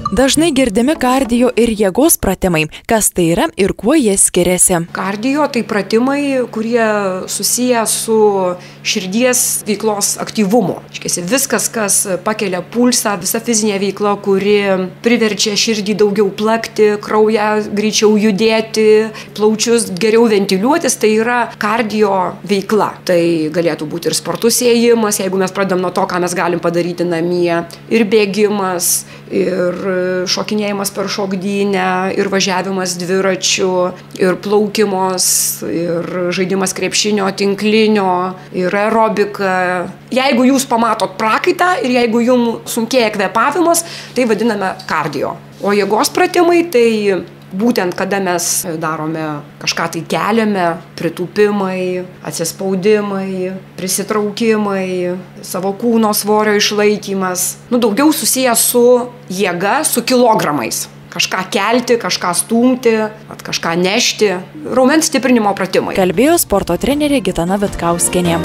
Dažnai girdimi kardio ir jėgos pratimai. Kas tai yra ir kuo jie skiriasi? Kardio tai pratimai, kurie susiję su širdies veiklos aktyvumu. Viskas, kas pakelia pulsą, visa fizinė veikla, kuri priverčia širdį daugiau plakti, kraują greičiau judėti, plaučius geriau ventiliuotis, tai yra kardio veikla. Tai galėtų būti ir sportų siejimas, jeigu mes pradedam nuo to, ką mes galim padaryti namie, ir bėgimas, ir šokinėjimas per šokdynę, ir važiavimas dviračiu, ir plaukimos, ir žaidimas krepšinio, tinklinio, ir aerobika. Jeigu jūs pamatot prakaitą ir jeigu jums sunkėja kvėpavimas, tai vadiname kardio. O jėgos pratimai tai būtent kada mes darome kažką tai keliame, pritūpimai, atsispaudimai, prisitraukimai, savo kūno svorio išlaikymas. Daugiau susijęs su jėga, su kilogramais. Kažką kelti, kažką stumti, kažką nešti. Raumens stiprinimo pratimai. Kalbėjo sporto trenerė Gitana Vitkauskienė.